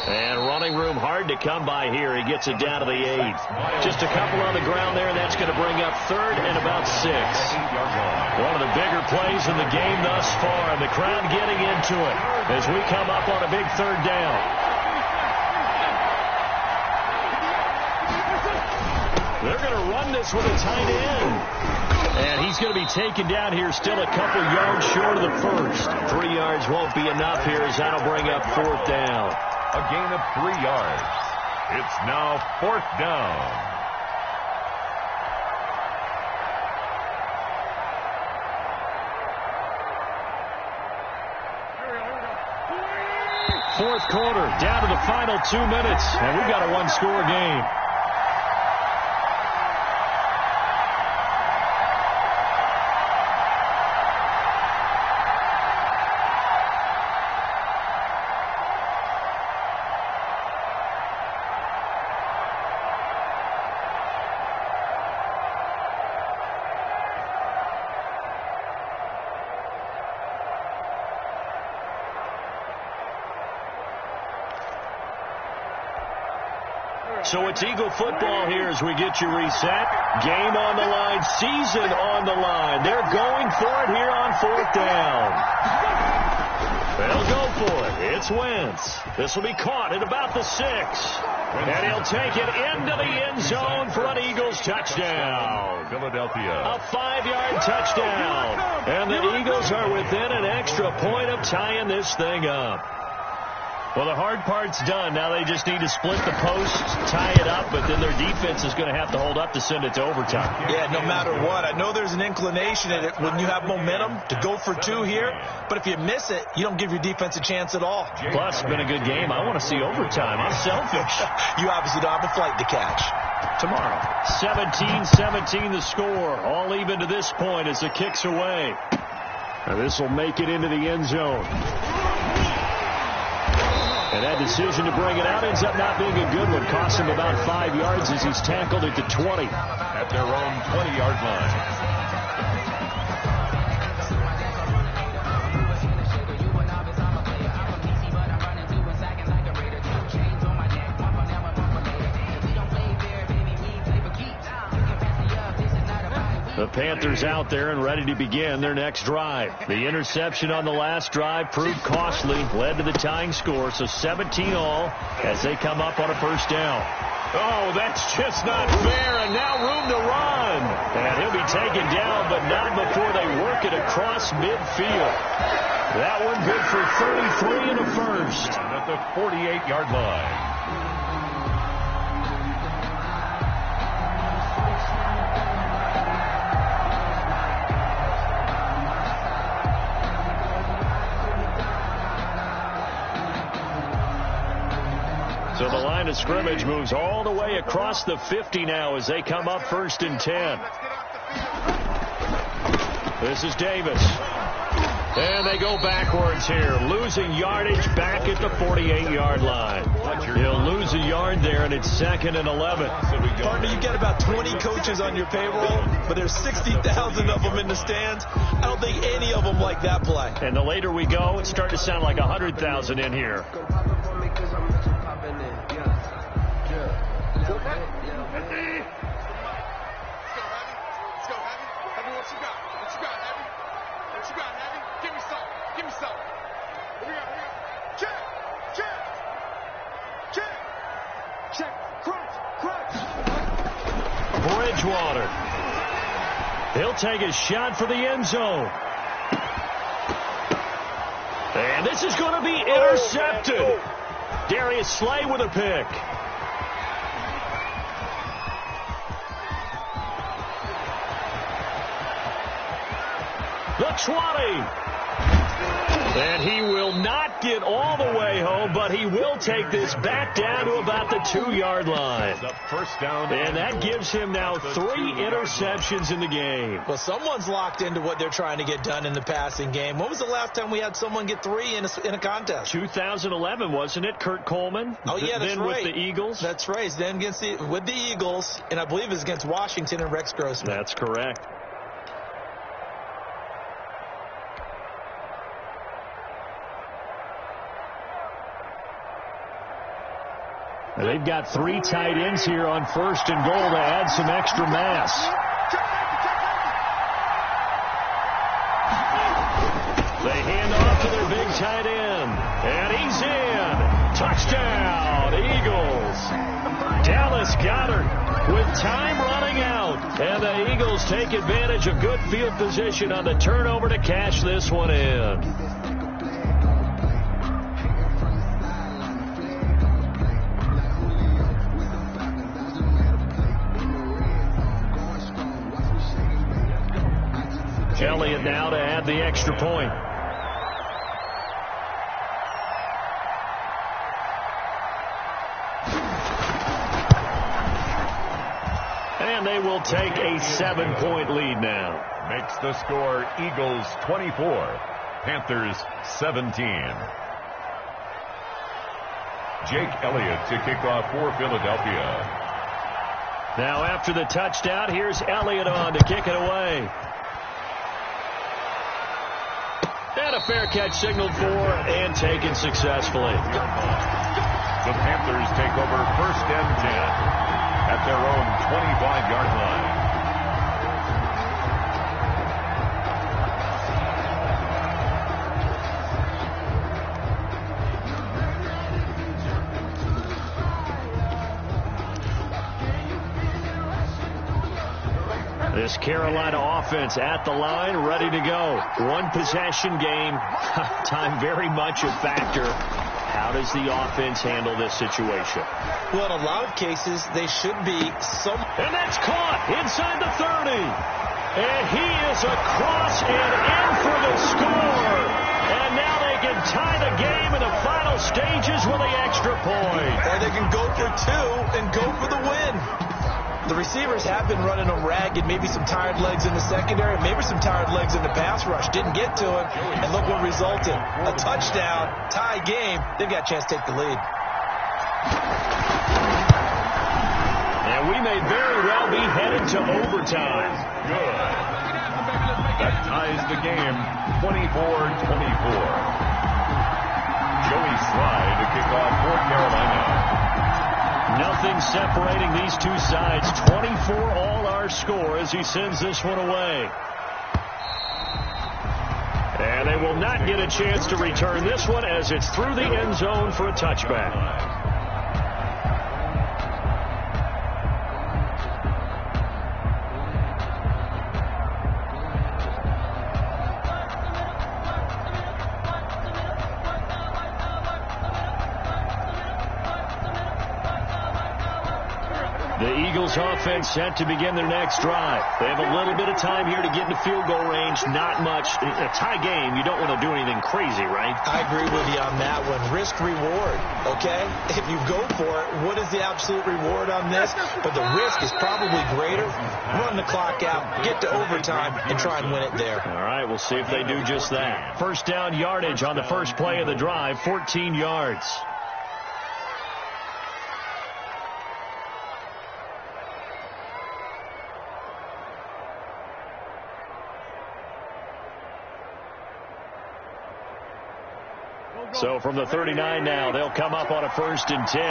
And running room hard to come by here. He gets it down to the 8. Just a couple on the ground there. That's going to bring up 3rd and about 6. One of the bigger plays in the game thus far. And the crowd getting into it as we come up on a big 3rd down. They're going to run this with a tight end. And he's going to be taken down here still a couple yards short of the first. 3 yards won't be enough here as that'll bring up 4th down. A gain of 3 yards. It's now 4th down. Fourth quarter, down to the final 2 minutes, and we've got a one-score game. So it's Eagle football here as we get you reset. Game on the line, season on the line. They're going for it here on 4th down. They'll go for it. It's Wentz. This will be caught at about the 6. And he'll take it into the end zone for an Eagles touchdown. Philadelphia. A 5-yard touchdown. And the Eagles are within an extra point of tying this thing up. Well, the hard part's done. Now they just need to split the post, tie it up, but then their defense is going to have to hold up to send it to overtime. Yeah, no matter what. I know there's an inclination in it when you have momentum to go for 2 here, but if you miss it, you don't give your defense a chance at all. Plus, it's been a good game. I want to see overtime. I'm selfish. You obviously don't have a flight to catch. Tomorrow, 17-17 the score. All even to this point as the kick's away. Now this will make it into the end zone. And that decision to bring it out ends up not being a good one. Costs him about 5 yards as he's tackled at the 20. At their own 20-yard line. The Panthers out there and ready to begin their next drive. The interception on the last drive proved costly, led to the tying score, so 17 all as they come up on a first down. Oh, that's just not fair, and now room to run. And he'll be taken down, but not before they work it across midfield. That one good for 33 and a first. At the 48-yard line. So the line of scrimmage moves all the way across the 50 now as they come up 1st and 10. This is Davis. And they go backwards here, losing yardage back at the 48-yard line. He'll lose a yard there, and it's 2nd and 11. Partner, you get about 20 coaches on your payroll, but there's 60,000 of them in the stands. I don't think any of them like that play. And the later we go, it's starting to sound like 100,000 in here. Bridgewater. He'll take a shot for the end zone. And this is going to be intercepted. Darius Slay with a pick. The 20. And he will not get all the way home, but he will take this back down to about the 2-yard line. The first down. And that gives him now 3 interceptions in the game. Well, someone's locked into what they're trying to get done in the passing game. When was the last time we had someone get 3 in a contest? 2011, wasn't it? Kurt Coleman? Oh, yeah, that's then right. With the Eagles? That's right. Then with the Eagles, and I believe it was against Washington and Rex Grossman. That's correct. And they've got 3 tight ends here on 1st and goal to add some extra mass. They hand off to their big tight end. And he's in. Touchdown, Eagles. Dallas Goedert with time running out. And the Eagles take advantage of good field position on the turnover to cash this one in. Elliott now to add the extra point. And they will take a 7-point lead now. Makes the score Eagles 24, Panthers 17. Jake Elliott to kick off for Philadelphia. Now after the touchdown, here's Elliott on to kick it away. And a fair catch signaled for and taken successfully. The Panthers take over 1st and 10 at their own 25-yard line. This Carolina offense at the line, ready to go. One possession game. Time very much a factor. How does the offense handle this situation? Well, in a lot of cases, they should be some. And that's caught inside the 30. And he is across and in for the score. And now they can tie the game in the final stages with the extra point. Or they can go for 2 and go for the win. The receivers have been running them ragged. Maybe some tired legs in the secondary, maybe some tired legs in the pass rush. Didn't get to him, and look what resulted. A touchdown, tie game. They've got a chance to take the lead. And we may very well be headed to overtime. Good. That ties the game 24-24. Joey Sly to kick off for Carolina. Nothing run separating these two sides. 24 all our score as he sends this one away. And they will not get a chance to return this one as it's through the end zone for a touchback. The Eagles offense set to begin their next drive. They have a little bit of time here to get into field goal range. Not much. A tie game, you don't want to do anything crazy, right? I agree with you on that one. Risk reward, okay? If you go for it, what is the absolute reward on this? But the risk is probably greater. Run the clock out, get to overtime, and try and win it there. All right, we'll see if they do just that. First down yardage on the first play of the drive, 14 yards. So from the 39 now, they'll come up on a 1st and 10.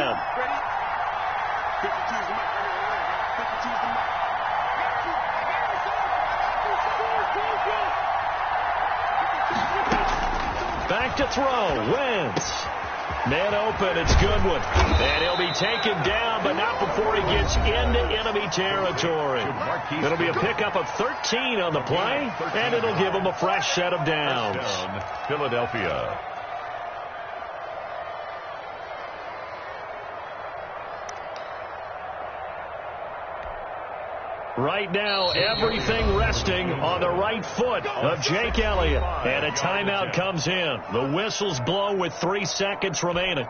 Back to throw. Wentz. Man open. It's Goodwin. And he'll be taken down, but not before he gets into enemy territory. It'll be a pickup of 13 on the play, and it'll give him a fresh set of downs. Philadelphia. Right now, everything resting on the right foot of Jake Elliott. And a timeout comes in. The whistles blow with 3 seconds remaining.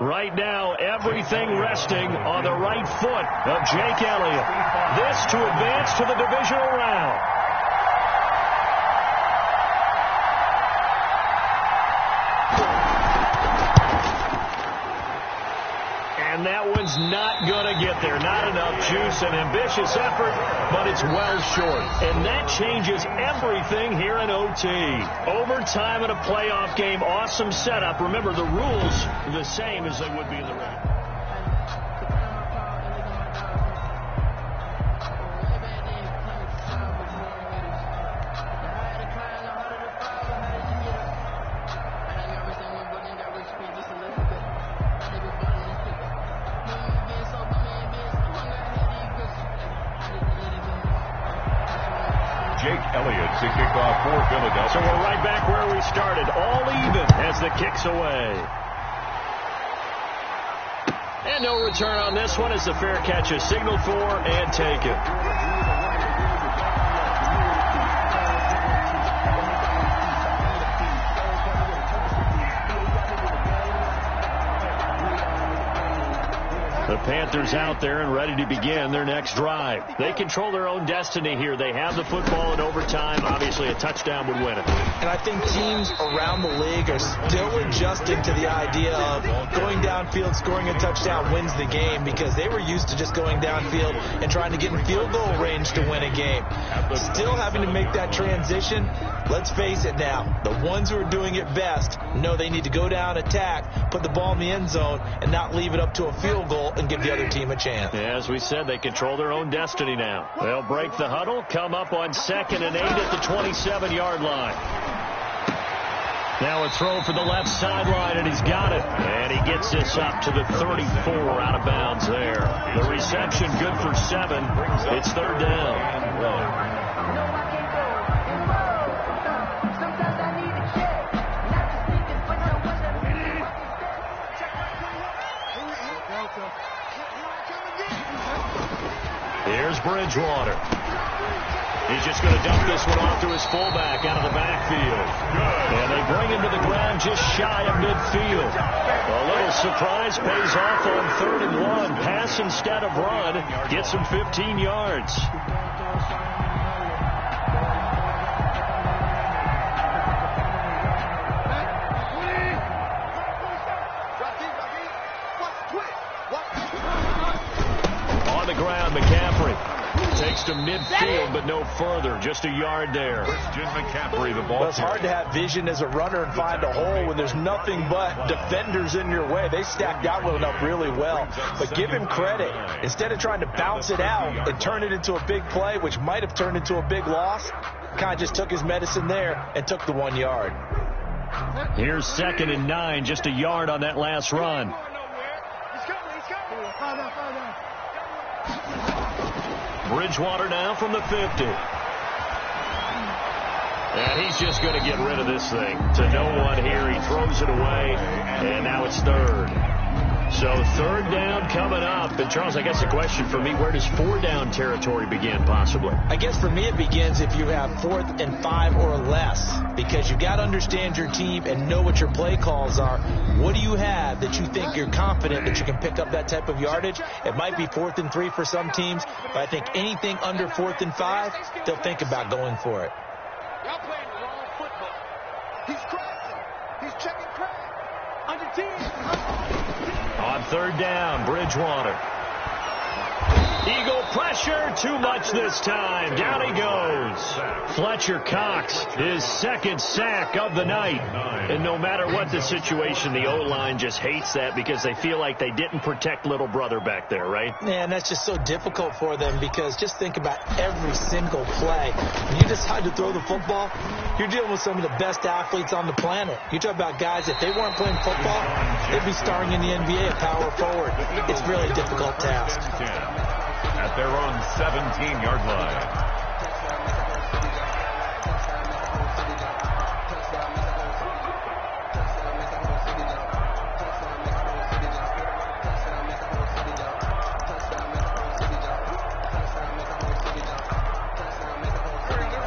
Right now, everything resting on the right foot of Jake Elliott. This to advance to the divisional round. And that one's not going to get there. Not enough juice. An ambitious effort, but it's well short. And that changes everything here in OT. Overtime in a playoff game. Awesome setup. Remember, the rules are the same as they would be in the regular. To kick off for Philadelphia. So we're right back where we started, all even as the kick's away. And no return on this one as the fair catch is signaled for and taken. The Panthers out there and ready to begin their next drive. They control their own destiny here. They have the football in overtime. Obviously, a touchdown would win it. And I think teams around the league are still adjusting to the idea of going downfield, scoring a touchdown wins the game, because they were used to just going downfield and trying to get in field goal range to win a game. Still having to make that transition. Let's face it now. The ones who are doing it best know they need to go down, attack, put the ball in the end zone, and not leave it up to a field goal and give the other team a chance. As we said, they control their own destiny now. They'll break the huddle, come up on 2nd and 8 at the 27-yard line. Now a throw for the left sideline, and he's got it. And he gets this up to the 34 out of bounds there. The reception good for 7. It's 3rd down. Here's Bridgewater. He's just going to dump this one off to his fullback out of the backfield. And they bring him to the ground just shy of midfield. A little surprise pays off on 3rd and 1. Pass instead of run. Gets him 15 yards. Takes to midfield, but no further. Just a yard there. Christian McCaffrey, the ball. Well, it's hard to have vision as a runner and find a hole when there's nothing but defenders in your way. They stacked that one up really well. But give him credit. Instead of trying to bounce it out and turn it into a big play, which might have turned into a big loss, kind of just took his medicine there and took the 1 yard. Here's 2nd and 9, just a yard on that last run. Bridgewater now from the 50. And he's just going to get rid of this thing. To no one here. He throws it away, and now it's 3rd. So 3rd down coming up. And, Charles, I guess the question for me, where does 4 down territory begin possibly? I guess for me it begins if you have 4th and 5 or less, because you've got to understand your team and know what your play calls are. What do you have that you think you're confident that you can pick up that type of yardage? It might be 4th and 3 for some teams, but I think anything under 4th and 5, they'll think about going for it. Y'all playing the wrong football. He's crossing. He's checking crack. Under 10. On 3rd down, Bridgewater. Eagle pressure, too much this time. Down he goes. Fletcher Cox, his 2nd sack of the night. And no matter what the situation, the O-line just hates that because they feel like they didn't protect little brother back there, right? Man, that's just so difficult for them because just think about every single play. When you decide to throw the football, you're dealing with some of the best athletes on the planet. You talk about guys, if they weren't playing football, they'd be starring in the NBA at power forward. It's really a difficult task. At their own 17-yard line.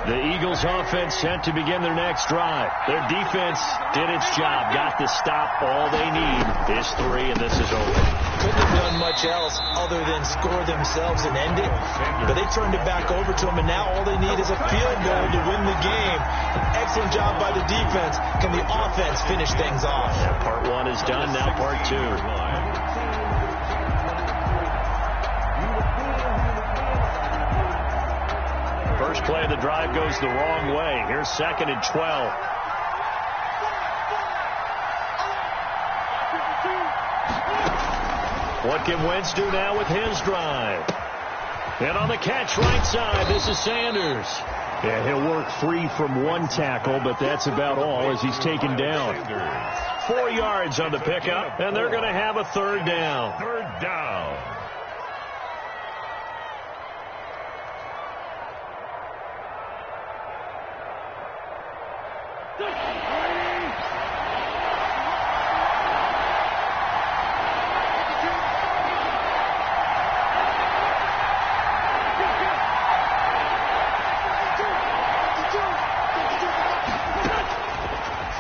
The Eagles offense set to begin their next drive. Their defense did its job, got the stop. All they need is 3, and this is over. Couldn't have done much else other than score themselves and end it. But they turned it back over to them, and now all they need is a field goal to win the game. An excellent job by the defense. Can the offense finish things off? Yeah, part 1 is done, now part 2. First play of the drive goes the wrong way. Here's 2nd and 12. What can Wentz do now with his drive? And on the catch right side, this is Sanders. Yeah, he'll work free from 1 tackle, but that's about all as he's taken down. 4 yards on the pickup, and they're going to have a 3rd down. 3rd down.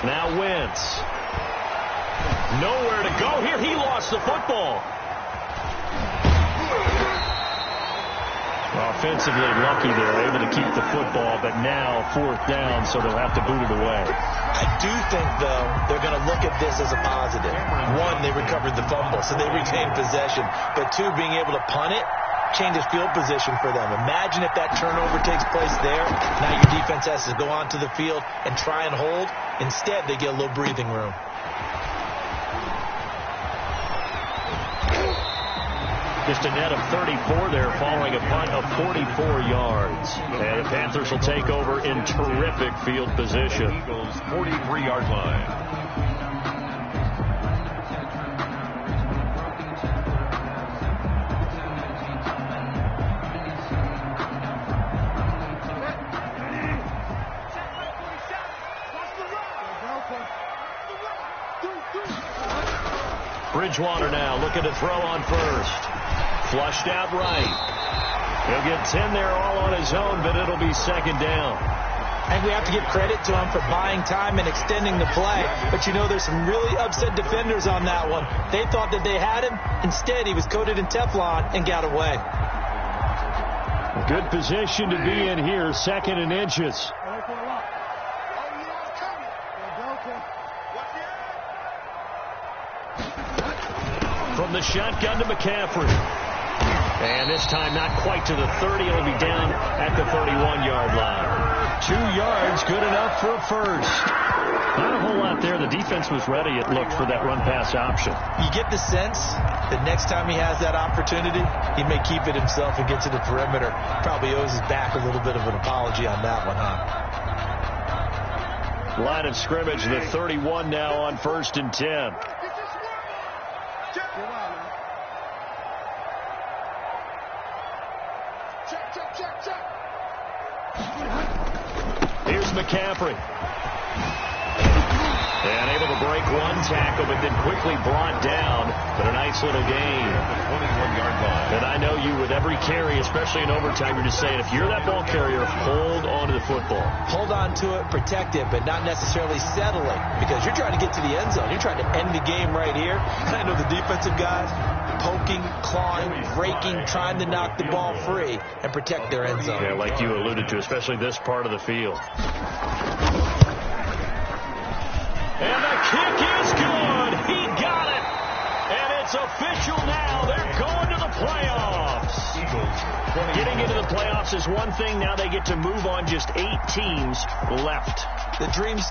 Now Wentz. Nowhere to go here. He lost the football. Offensively lucky they're able to keep the football, but now 4th down, so they'll have to boot it away. I do think, though, they're going to look at this as a positive. 1, they recovered the fumble, so they retained possession. But 2, being able to punt it changes field position for them. Imagine if that turnover takes place there. Now your defense has to go onto the field and try and hold. Instead, they get a little breathing room. Just a net of 34 there following a punt of 44 yards. And the Panthers will take over in terrific field position. Eagles 43-yard line. Bridgewater now looking to throw on first. Flushed out right. He'll get 10 there all on his own, but it'll be 2nd down. I think we have to give credit to him for buying time and extending the play. But, you know, there's some really upset defenders on that one. They thought that they had him. Instead, he was coated in Teflon and got away. Good position to be in here, 2nd and inches. From the shotgun to McCaffrey. And this time not quite to the 30. It'll be down at the 31-yard line. 2 yards, good enough for a first. Not a whole lot there. The defense was ready, it looked, for that run-pass option. You get the sense that next time he has that opportunity, he may keep it himself and get to the perimeter. Probably owes his back a little bit of an apology on that one, huh? Line of scrimmage, the 31 now on 1st and 10. Here's McCaffrey. And able to break one tackle, but then quickly brought down. But a nice little gain. And I know you, with every carry, especially in overtime, you're just saying, if you're that ball carrier, hold on to the football. Hold on to it, protect it, but not necessarily settle it, because you're trying to get to the end zone. You're trying to end the game right here. And I know the defensive guys poking, clawing, breaking, trying to knock the ball free and protect their end zone. Yeah, like you alluded to, especially this part of the field. And the kick is good. He got it. And it's official now. They're going to the playoffs. Getting into the playoffs is one thing. Now they get to move on. Just 8 teams left. The dreams